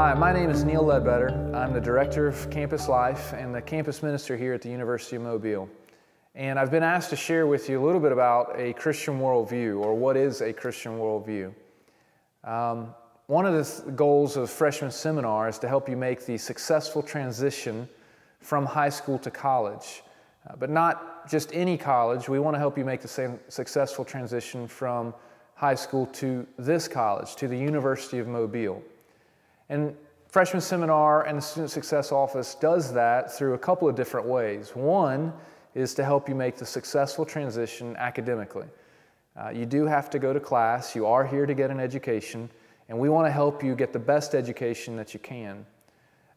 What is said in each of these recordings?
Hi, my name is Neal Ledbetter. I'm the Director of Campus Life and the Campus Minister here at the University of Mobile. And I've been asked to share with you a little bit about a Christian worldview, or what is a Christian worldview. One of the goals of freshman seminar is to help you make the successful transition from high school to college. But not just any college. We want to help you make the same successful transition from high school to this college, to the University of Mobile. And Freshman Seminar and the Student Success Office does that through a couple of different ways. One is to help you make the successful transition academically. You do have to go to class, you are here to get an education, and we want to help you get the best education that you can.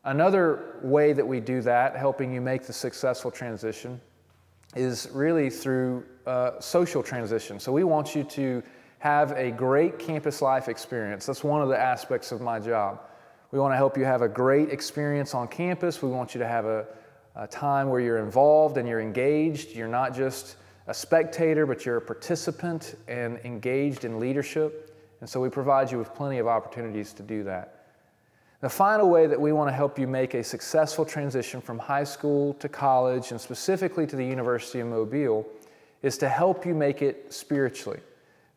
Another way that we do that, helping you make the successful transition, is really through social transition. So we want you to have a great campus life experience. That's one of the aspects of my job. We want to help you have a great experience on campus. We want you to have a time where you're involved and you're engaged. You're not just a spectator, but you're a participant and engaged in leadership. And so we provide you with plenty of opportunities to do that. The final way that we want to help you make a successful transition from high school to college, and specifically to the University of Mobile, is to help you make it spiritually,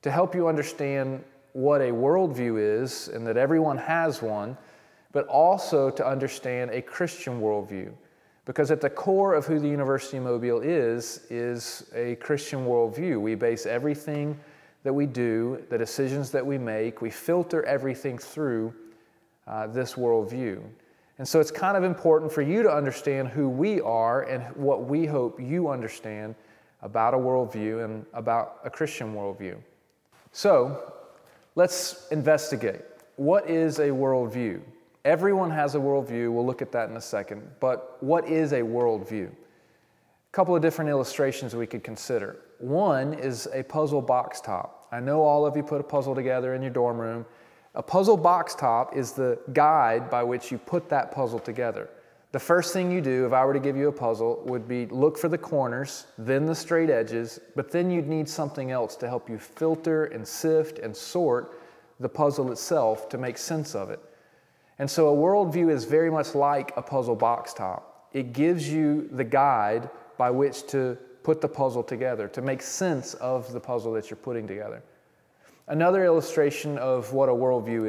to help you understand what a worldview is and that everyone has one, but also to understand a Christian worldview. Because at the core of who the University of Mobile is a Christian worldview. We base everything that we do, the decisions that we make, we filter everything through this worldview. And so it's kind of important for you to understand who we are and what we hope you understand about a worldview and about a Christian worldview. So let's investigate. What is a worldview? Everyone has a worldview. We'll look at that in a second. But what is a worldview? A couple of different illustrations we could consider. One is a puzzle box top. I know all of you put a puzzle together in your dorm room. A puzzle box top is the guide by which you put that puzzle together. The first thing you do, if I were to give you a puzzle, would be look for the corners, then the straight edges, but then you'd need something else to help you filter and sift and sort the puzzle itself to make sense of it. And so a worldview is very much like a puzzle box top. It gives you the guide by which to put the puzzle together, to make sense of the puzzle that you're putting together. Another illustration of what a worldview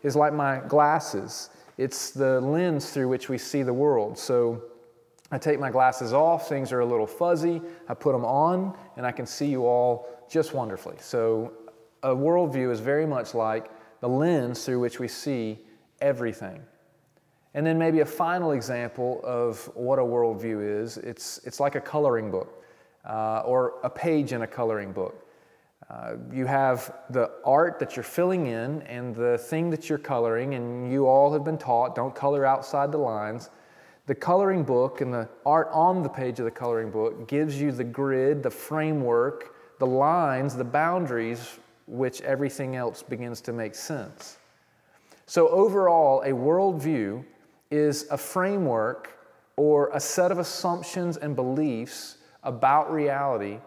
is like my glasses. It's the lens through which we see the world. So I take my glasses off, things are a little fuzzy, I put them on, and I can see you all just wonderfully. So a worldview is very much like the lens through which we see everything. And then maybe a final example of what a worldview is, it's like a coloring book or a page in a coloring book. You have the art that you're filling in and the thing that you're coloring, and you all have been taught, don't color outside the lines. The coloring book and the art on the page of the coloring book gives you the grid, the framework, the lines, the boundaries, which everything else begins to make sense. So overall, a worldview is a framework or a set of assumptions and beliefs about reality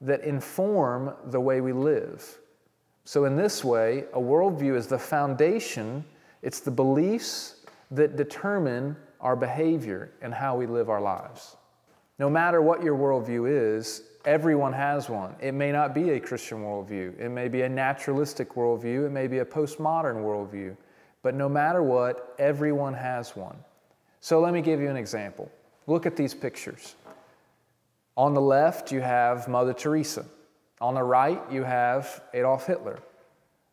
that inform the way we live. So in this way, a worldview is the foundation, it's the beliefs that determine our behavior and how we live our lives. No matter what your worldview is, everyone has one. It may not be a Christian worldview. It may be a naturalistic worldview. It may be a postmodern worldview. But no matter what, everyone has one. So let me give you an example. Look at these pictures. On the left, you have Mother Teresa. On the right, you have Adolf Hitler.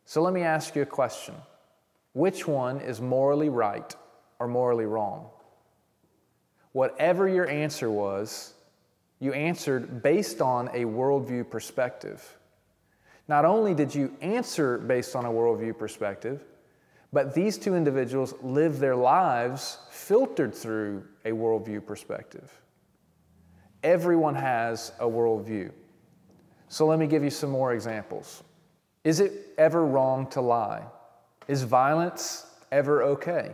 So let me ask you a question. Which one is morally right or morally wrong? Whatever your answer was, you answered based on a worldview perspective. Not only did you answer based on a worldview perspective, but these two individuals live their lives filtered through a worldview perspective. Everyone has a worldview. So let me give you some more examples. Is it ever wrong to lie? Is violence ever okay?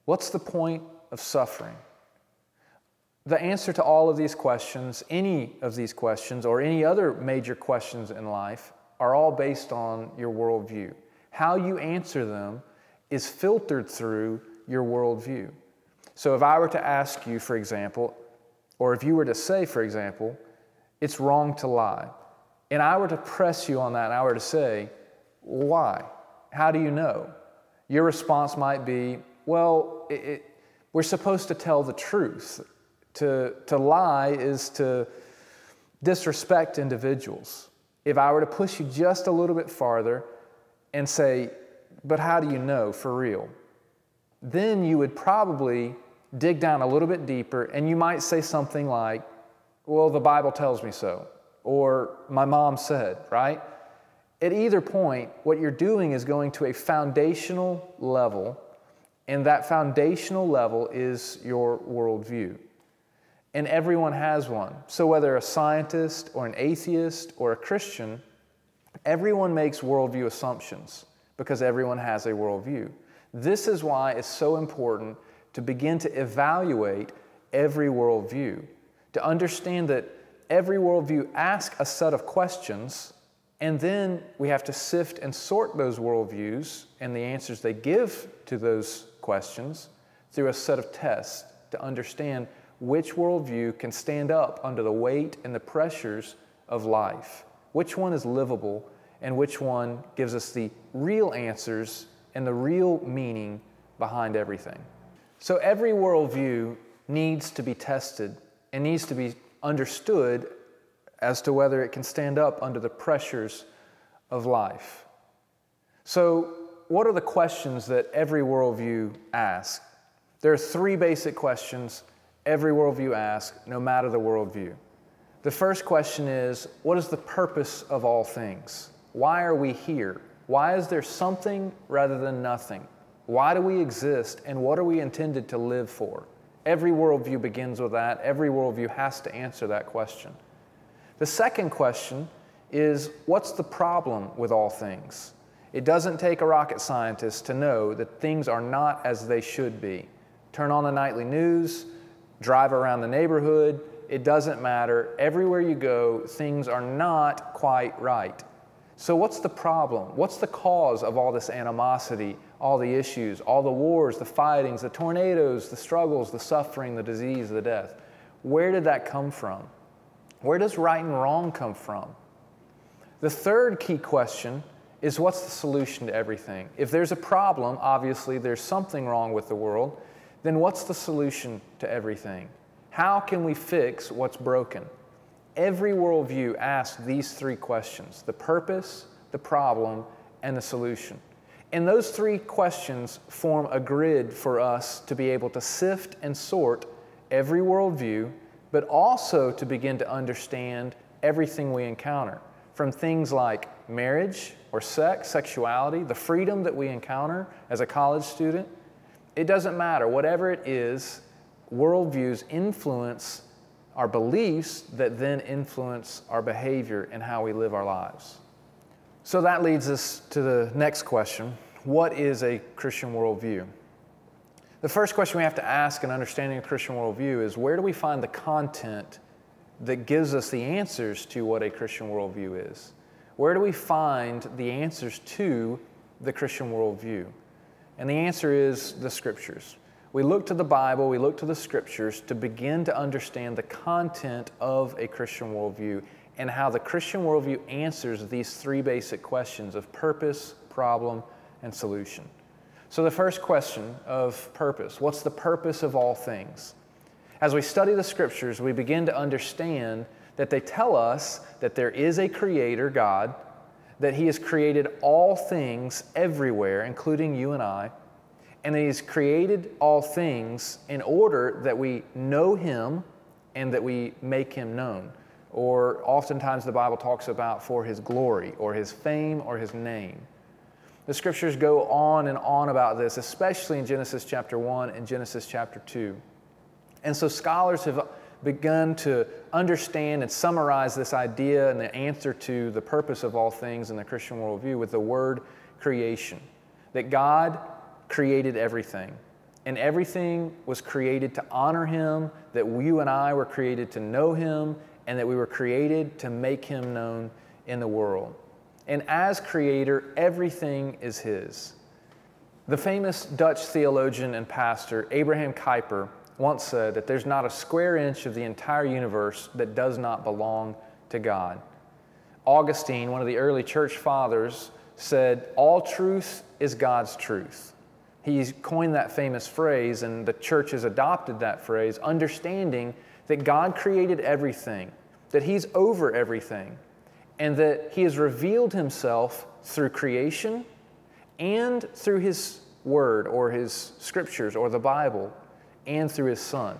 What's the point of suffering? The answer to all of these questions, any of these questions, or any other major questions in life, are all based on your worldview. How you answer them is filtered through your worldview. So if I were to ask you, for example, or if you were to say, for example, it's wrong to lie, and I were to press you on that, and I were to say, why? How do you know? Your response might be, well, we're supposed to tell the truth. To lie is to disrespect individuals. If I were to push you just a little bit farther and say, but how do you know for real? Then you would probably dig down a little bit deeper, and you might say something like, well, the Bible tells me so, or my mom said, right? At either point, what you're doing is going to a foundational level, and that foundational level is your worldview. And everyone has one. So whether a scientist or an atheist or a Christian, everyone makes worldview assumptions because everyone has a worldview. This is why it's so important to begin to evaluate every worldview, to understand that every worldview asks a set of questions, and then we have to sift and sort those worldviews and the answers they give to those questions through a set of tests to understand which worldview can stand up under the weight and the pressures of life, which one is livable, and which one gives us the real answers and the real meaning behind everything. So every worldview needs to be tested and needs to be understood as to whether it can stand up under the pressures of life. So what are the questions that every worldview asks? There are three basic questions every worldview asks, no matter the worldview. The first question is, what is the purpose of all things? Why are we here? Why is there something rather than nothing? Why do we exist, and what are we intended to live for? Every worldview begins with that. Every worldview has to answer that question. The second question is, what's the problem with all things? It doesn't take a rocket scientist to know that things are not as they should be. Turn on the nightly news, drive around the neighborhood, it doesn't matter. Everywhere you go, things are not quite right. So what's the problem? What's the cause of all this animosity, all the issues, all the wars, the fightings, the tornadoes, the struggles, the suffering, the disease, the death? Where did that come from? Where does right and wrong come from? The third key question is, what's the solution to everything? If there's a problem, obviously there's something wrong with the world, then what's the solution to everything? How can we fix what's broken? Every worldview asks these three questions: the purpose, the problem, and the solution. And those three questions form a grid for us to be able to sift and sort every worldview, but also to begin to understand everything we encounter, from things like marriage or sex, sexuality, the freedom that we encounter as a college student. It doesn't matter. Whatever it is, worldviews influence our beliefs that then influence our behavior and how we live our lives. So that leads us to the next question. What is a Christian worldview? The first question we have to ask in understanding a Christian worldview is, where do we find the content that gives us the answers to what a Christian worldview is? Where do we find the answers to the Christian worldview? And the answer is the Scriptures. We look to the Bible, we look to the Scriptures to begin to understand the content of a Christian worldview and how the Christian worldview answers these three basic questions of purpose, problem, and solution. So the first question of purpose: what's the purpose of all things? As we study the Scriptures, we begin to understand that they tell us that there is a Creator, God, that He has created all things everywhere, including you and I, and that He's created all things in order that we know Him and that we make Him known. Or oftentimes the Bible talks about for His glory or His fame or His name. The Scriptures go on and on about this, especially in Genesis chapter 1 and Genesis chapter 2. And so scholars have begun to understand and summarize this idea and the answer to the purpose of all things in the Christian worldview with the word creation. That God created everything, and everything was created to honor Him, that you and I were created to know Him, and that we were created to make Him known in the world. And as Creator, everything is His. The famous Dutch theologian and pastor Abraham Kuyper once said that there's not a square inch of the entire universe that does not belong to God. Augustine, one of the early church fathers, said, "All truth is God's truth." He coined that famous phrase, and the church has adopted that phrase, understanding that God created everything, that He's over everything, and that He has revealed Himself through creation and through His Word or His Scriptures or the Bible and through His Son.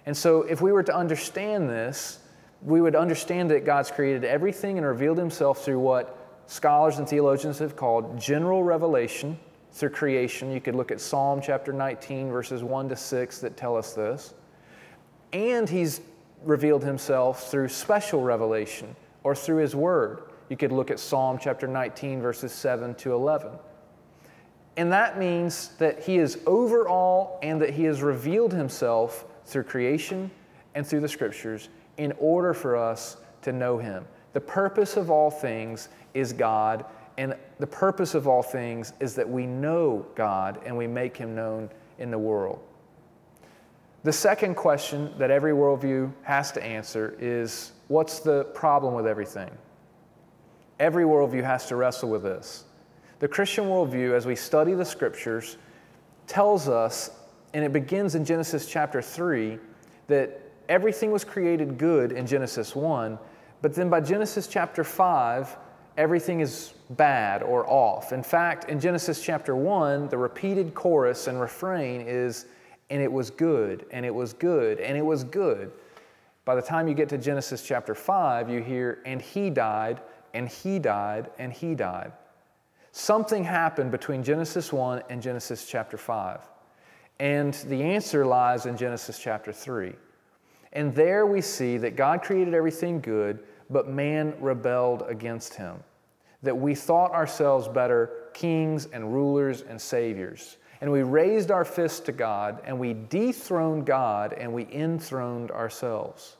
And so if we were to understand this, we would understand that God's created everything and revealed Himself through what scholars and theologians have called general revelation through creation. You could look at Psalm chapter 19, verses 1 to 6 that tell us this. And He's revealed Himself through special revelation or through His Word. You could look at Psalm chapter 19, verses 7 to 11. And that means that He is over all and that He has revealed Himself through creation and through the Scriptures in order for us to know Him. The purpose of all things is God, and the purpose of all things is that we know God and we make Him known in the world. The second question that every worldview has to answer is, what's the problem with everything? Every worldview has to wrestle with this. The Christian worldview, as we study the Scriptures, tells us, and it begins in Genesis chapter 3, that everything was created good in Genesis 1, but then by Genesis chapter 5, everything is bad or off. In fact, in Genesis chapter 1, the repeated chorus and refrain is, "And it was good, and it was good, and it was good." By the time you get to Genesis chapter 5, you hear, "And he died, and he died, and he died." Something happened between Genesis 1 and Genesis chapter 5. And the answer lies in Genesis chapter 3. And there we see that God created everything good, but man rebelled against Him. That we thought ourselves better kings and rulers and saviors. And we raised our fists to God, and we dethroned God, and we enthroned ourselves.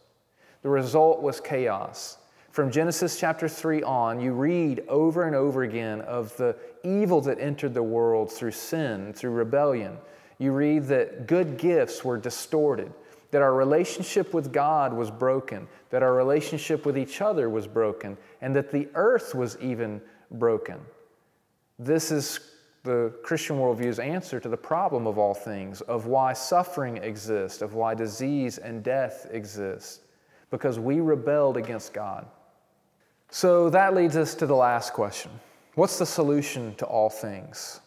The result was chaos. From Genesis chapter 3 on, you read over and over again of the evil that entered the world through sin, through rebellion. You read that good gifts were distorted, that our relationship with God was broken, that our relationship with each other was broken, and that the earth was even broken. This is the Christian worldview's answer to the problem of all things, of why suffering exists, of why disease and death exist, because we rebelled against God. So that leads us to the last question. What's the solution to all things?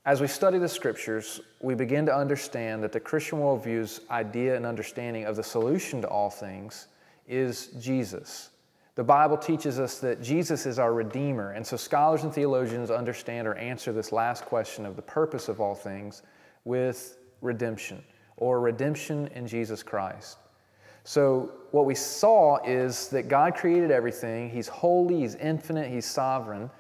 As we study the Scriptures, we begin to understand that the Christian worldview's idea and understanding of the solution to all things is Jesus. The Bible teaches us that Jesus is our Redeemer, and so scholars and theologians understand or answer this last question of the purpose of all things with redemption, or redemption in Jesus Christ. So what we saw is that God created everything. He's holy, He's infinite, He's sovereign,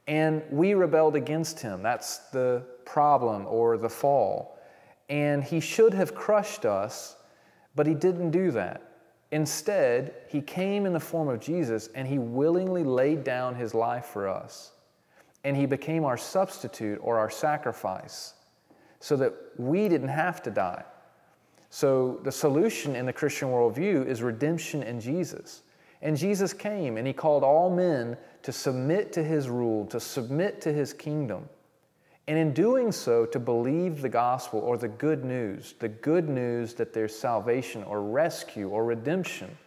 and we rebelled against Him. That's the problem or the fall. And He should have crushed us, but He didn't do that. Instead, He came in the form of Jesus, and He willingly laid down His life for us. And He became our substitute or our sacrifice so that we didn't have to die. So the solution in the Christian worldview is redemption in Jesus. And Jesus came and He called all men to submit to His rule, to submit to His kingdom. And in doing so, to believe the gospel or the good news that there's salvation or rescue or redemption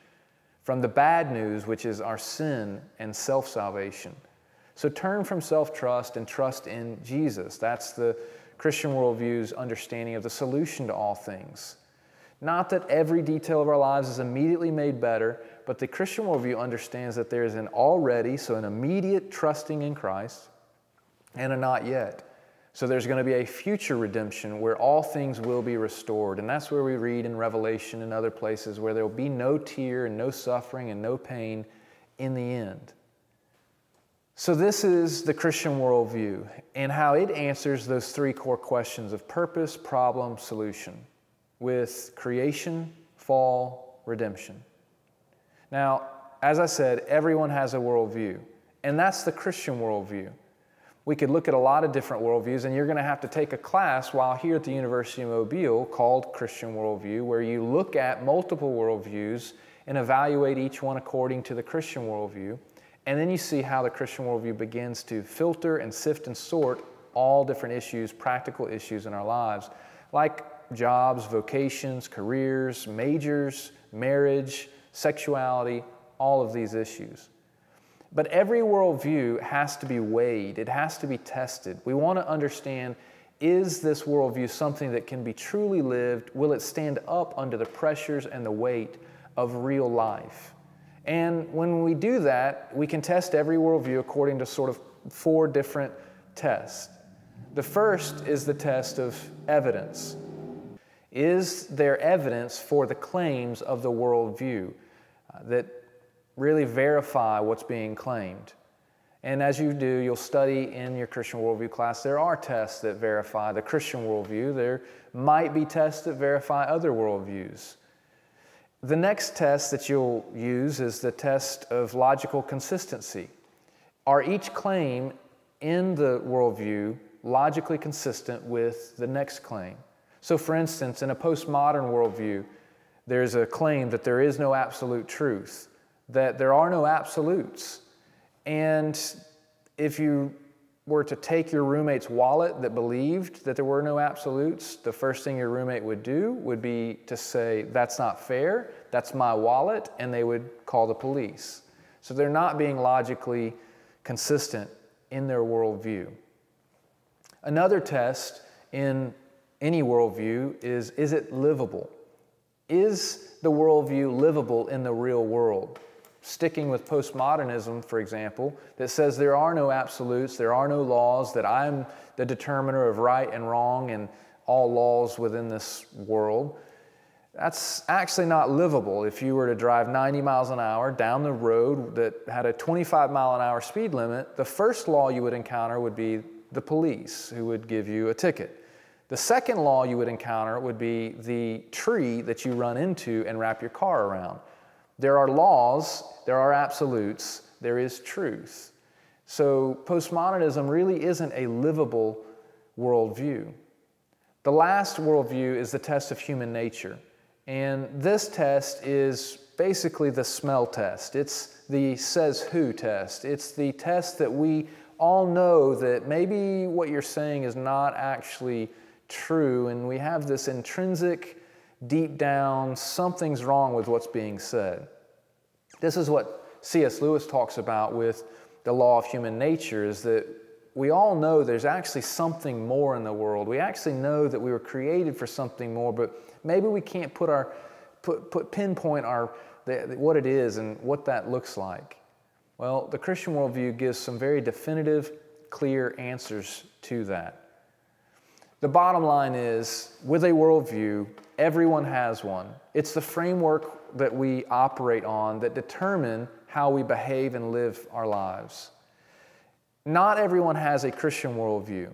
from the bad news, which is our sin and self-salvation. So turn from self-trust and trust in Jesus. That's the Christian worldview's understanding of the solution to all things. Not that every detail of our lives is immediately made better, but the Christian worldview understands that there is an already, so an immediate trusting in Christ, and a not yet. So there's going to be a future redemption where all things will be restored. And that's where we read in Revelation and other places where there will be no tear and no suffering and no pain in the end. So this is the Christian worldview and how it answers those three core questions of purpose, problem, solution, with creation, fall, redemption. Now, as I said, everyone has a worldview, and that's the Christian worldview. We could look at a lot of different worldviews, and you're going to have to take a class while here at the University of Mobile called Christian Worldview, where you look at multiple worldviews and evaluate each one according to the Christian worldview. And then you see how the Christian worldview begins to filter and sift and sort all different issues, practical issues in our lives, like jobs, vocations, careers, majors, marriage, sexuality, all of these issues. But every worldview has to be weighed. It has to be tested. We want to understand, is this worldview something that can be truly lived? Will it stand up under the pressures and the weight of real life? And when we do that, we can test every worldview according to sort of 4 different tests. The first is the test of evidence. Is there evidence for the claims of the worldview that really verify what's being claimed? And as you do, you'll study in your Christian worldview class, there are tests that verify the Christian worldview. There might be tests that verify other worldviews. The next test that you'll use is the test of logical consistency. Are each claim in the worldview logically consistent with the next claim? So for instance, in a postmodern worldview, there's a claim that there is no absolute truth, that there are no absolutes. And if you were to take your roommate's wallet that believed that there were no absolutes, the first thing your roommate would do would be to say, that's not fair, that's my wallet, and they would call the police. So they're not being logically consistent in their worldview. Another test in any worldview is it livable? Is the worldview livable in the real world? Sticking with postmodernism, for example, that says there are no absolutes, there are no laws, that I'm the determiner of right and wrong and all laws within this world. That's actually not livable. If you were to drive 90 miles an hour down the road that had a 25 mile an hour speed limit, the first law you would encounter would be the police, who would give you a ticket. The second law you would encounter would be the tree that you run into and wrap your car around. There are laws, there are absolutes, there is truth. So postmodernism really isn't a livable worldview. The last worldview is the test of human nature. And this test is basically the smell test. It's the says who test. It's the test that we all know that maybe what you're saying is not actually true, and we have this intrinsic, deep down, something's wrong with what's being said. This is what C.S. Lewis talks about with the law of human nature, is that we all know there's actually something more in the world. We actually know that we were created for something more, but maybe we can't pinpoint what it is and what that looks like. Well, the Christian worldview gives some very definitive, clear answers to that. The bottom line is, with a worldview, everyone has one. It's the framework that we operate on that determine how we behave and live our lives. Not everyone has a Christian worldview.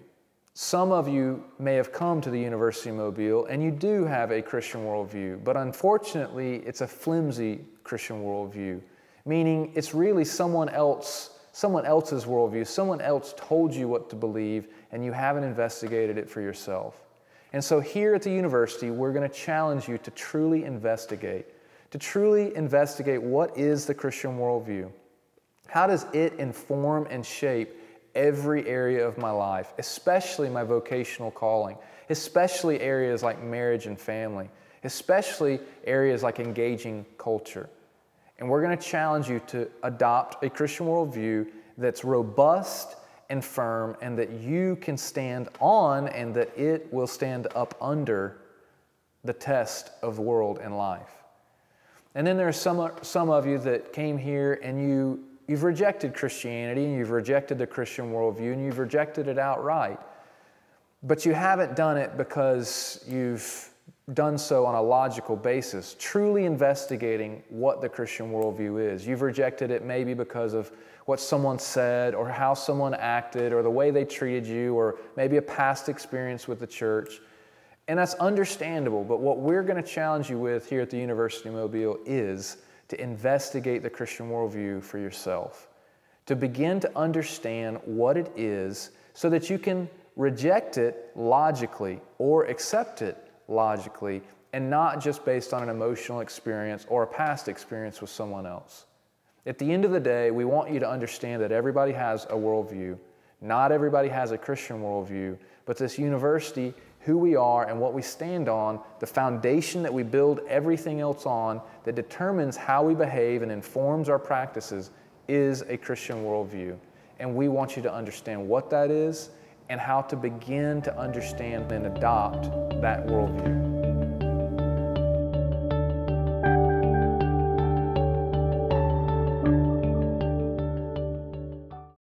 Some of you may have come to the University of Mobile and you do have a Christian worldview, but unfortunately it's a flimsy Christian worldview, meaning it's really someone else's worldview. Someone else told you what to believe and you haven't investigated it for yourself. And so here at the university, we're going to challenge you to truly investigate what is the Christian worldview. How does it inform and shape every area of my life, especially my vocational calling, especially areas like marriage and family, especially areas like engaging culture. And we're going to challenge you to adopt a Christian worldview that's robust and firm, and that you can stand on, and that it will stand up under the test of the world and life. And then there are some of you that came here and you've rejected Christianity, and you've rejected the Christian worldview, and you've rejected it outright. But you haven't done it because you've done so on a logical basis, truly investigating what the Christian worldview is. You've rejected it maybe because of what someone said, or how someone acted, or the way they treated you, or maybe a past experience with the church. And that's understandable, but what we're going to challenge you with here at the University of Mobile is to investigate the Christian worldview for yourself, to begin to understand what it is so that you can reject it logically or accept it logically, and not just based on an emotional experience or a past experience with someone else. At the end of the day, we want you to understand that everybody has a worldview. Not everybody has a Christian worldview, but this university, who we are and what we stand on, the foundation that we build everything else on, that determines how we behave and informs our practices, is a Christian worldview. And we want you to understand what that is and how to begin to understand and adopt that worldview.